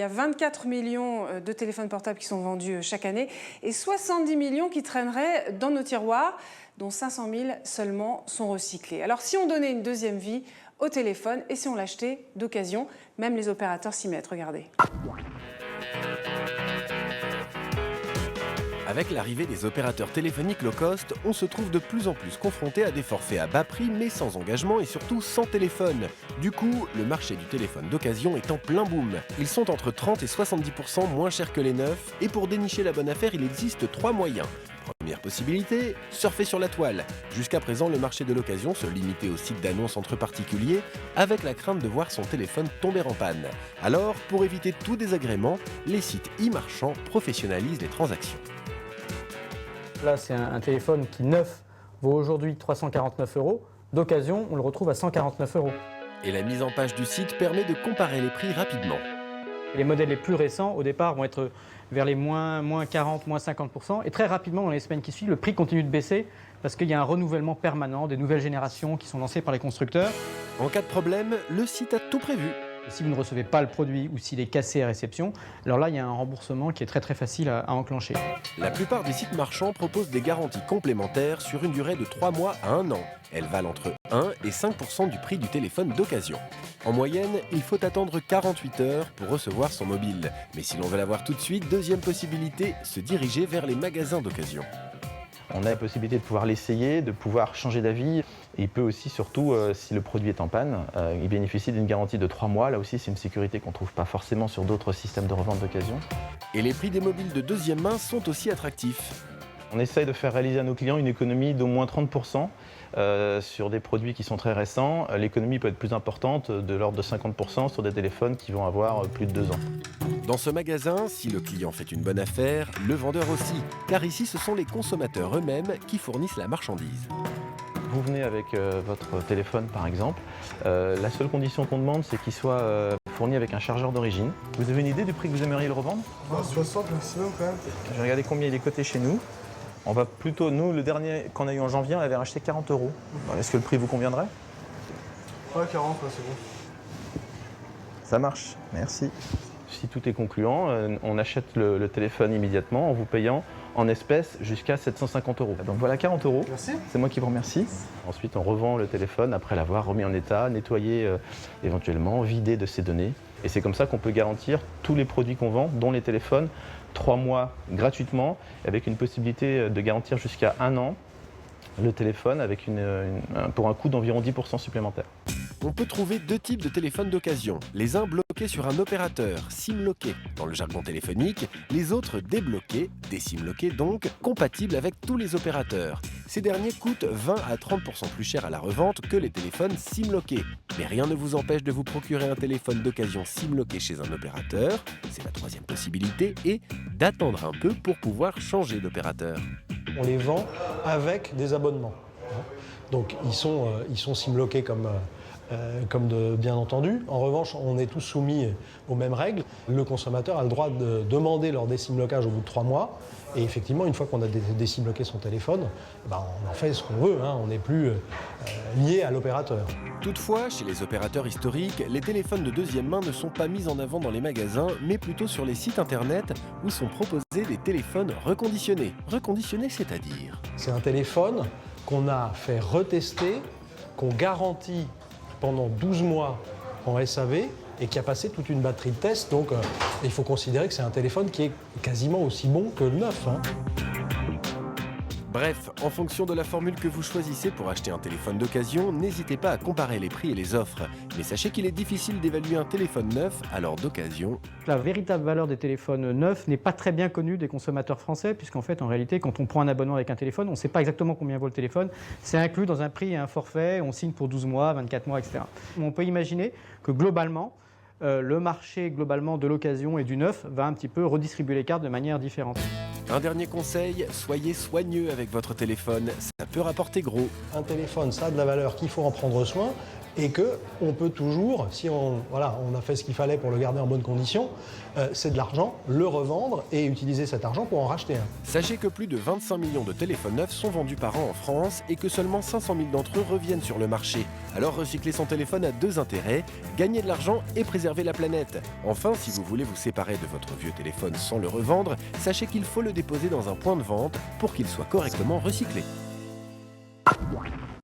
y a 24 millions de téléphones portables qui sont vendus chaque année et 70 millions qui traîneraient dans nos tiroirs, dont 500 000 seulement sont recyclés. Alors si on donnait une deuxième vie au téléphone et si on l'achetait d'occasion, même les opérateurs s'y mettent, regardez. Avec l'arrivée des opérateurs téléphoniques low cost, on se trouve de plus en plus confronté à des forfaits à bas prix mais sans engagement et surtout sans téléphone. Du coup, le marché du téléphone d'occasion est en plein boom. Ils sont entre 30 et 70% moins chers que les neufs et pour dénicher la bonne affaire, il existe 3 moyens. Première possibilité, surfer sur la toile. Jusqu'à présent, le marché de l'occasion se limitait aux sites d'annonces entre particuliers avec la crainte de voir son téléphone tomber en panne. Alors, pour éviter tout désagrément, les sites e-marchands professionnalisent les transactions. Là, c'est un téléphone qui, neuf, vaut aujourd'hui 349 €. D'occasion, on le retrouve à 149 €. Et la mise en page du site permet de comparer les prix rapidement. Les modèles les plus récents, au départ, vont être vers les moins 40, moins 50%. Et très rapidement, dans les semaines qui suivent, le prix continue de baisser parce qu'il y a un renouvellement permanent des nouvelles générations qui sont lancées par les constructeurs. En cas de problème, le site a tout prévu. Et si vous ne recevez pas le produit ou s'il est cassé à réception, alors là, il y a un remboursement qui est très facile à enclencher. La plupart des sites marchands proposent des garanties complémentaires sur une durée de 3 mois à 1 an. Elles valent entre 1 et 5% du prix du téléphone d'occasion. En moyenne, il faut attendre 48 heures pour recevoir son mobile. Mais si l'on veut l'avoir tout de suite, deuxième possibilité, se diriger vers les magasins d'occasion. On a la possibilité de pouvoir l'essayer, de pouvoir changer d'avis. Et il peut aussi, surtout, si le produit est en panne, il bénéficie d'une garantie de 3 mois. Là aussi, c'est une sécurité qu'on ne trouve pas forcément sur d'autres systèmes de revente d'occasion. Et les prix des mobiles de deuxième main sont aussi attractifs. On essaye de faire réaliser à nos clients une économie d'au moins 30% sur des produits qui sont très récents. L'économie peut être plus importante, de l'ordre de 50% sur des téléphones qui vont avoir plus de 2 ans. Dans ce magasin, si le client fait une bonne affaire, le vendeur aussi. Car ici, ce sont les consommateurs eux-mêmes qui fournissent la marchandise. Vous venez avec votre téléphone par exemple. La seule condition qu'on demande, c'est qu'il soit fourni avec un chargeur d'origine. Vous avez une idée du prix que vous aimeriez le revendre? 60 maximum quand même. Je vais regarder combien il est coté chez nous. On va plutôt, nous, le dernier qu'on a eu en janvier, on l'avait racheté 40 €. Est-ce que le prix vous conviendrait? Ouais, 40, ouais, c'est bon. Ça marche, merci. Si tout est concluant, on achète le téléphone immédiatement en vous payant en espèces jusqu'à 750 €. Donc voilà 40 €. Merci. C'est moi qui vous remercie. Ensuite, on revend le téléphone après l'avoir remis en état, nettoyé éventuellement, vidé de ses données. Et c'est comme ça qu'on peut garantir tous les produits qu'on vend, dont les téléphones, 3 mois gratuitement, avec une possibilité de garantir jusqu'à 1 an le téléphone avec pour un coût d'environ 10% supplémentaire. On peut trouver 2 types de téléphones d'occasion. Les uns bloqués sur un opérateur, SIM-locké dans le jargon téléphonique, les autres débloqués, désim-lockés donc, compatibles avec tous les opérateurs. Ces derniers coûtent 20 à 30% plus cher à la revente que les téléphones SIM-lockés. Mais rien ne vous empêche de vous procurer un téléphone d'occasion SIM-locké chez un opérateur, c'est la troisième possibilité, et d'attendre un peu pour pouvoir changer d'opérateur. On les vend avec des abonnements. Donc ils sont SIM-lockés comme bien entendu. En revanche, on est tous soumis aux mêmes règles. Le consommateur a le droit de demander leur désim-lockage au bout de 3 mois. Et effectivement, une fois qu'on a désim-locké son téléphone, on en fait ce qu'on veut. On n'est plus lié à l'opérateur. Toutefois, chez les opérateurs historiques, les téléphones de deuxième main ne sont pas mis en avant dans les magasins, mais plutôt sur les sites internet où sont proposés des téléphones reconditionnés. Reconditionnés, c'est-à-dire? C'est un téléphone qu'on a fait retester, qu'on garantit pendant 12 mois en SAV et qui a passé toute une batterie de tests. Donc il faut considérer que c'est un téléphone qui est quasiment aussi bon que le neuf. Bref, en fonction de la formule que vous choisissez pour acheter un téléphone d'occasion, n'hésitez pas à comparer les prix et les offres. Mais sachez qu'il est difficile d'évaluer un téléphone neuf, alors d'occasion. La véritable valeur des téléphones neufs n'est pas très bien connue des consommateurs français, puisqu'en fait, en réalité, quand on prend un abonnement avec un téléphone, on ne sait pas exactement combien vaut le téléphone. C'est inclus dans un prix et un forfait, on signe pour 12 mois, 24 mois, etc. On peut imaginer que globalement, le marché globalement de l'occasion et du neuf va un petit peu redistribuer les cartes de manière différente. Un dernier conseil, soyez soigneux avec votre téléphone, ça peut rapporter gros. Un téléphone, ça a de la valeur qu'il faut en prendre soin et qu'on peut toujours, si on a fait ce qu'il fallait pour le garder en bonne condition, c'est de l'argent, le revendre et utiliser cet argent pour en racheter un. Sachez que plus de 25 millions de téléphones neufs sont vendus par an en France et que seulement 500 000 d'entre eux reviennent sur le marché. Alors recycler son téléphone a 2 intérêts, gagner de l'argent et préserver la planète. Enfin, si vous voulez vous séparer de votre vieux téléphone sans le revendre, sachez qu'il faut le déposer dans un point de vente pour qu'il soit correctement recyclé.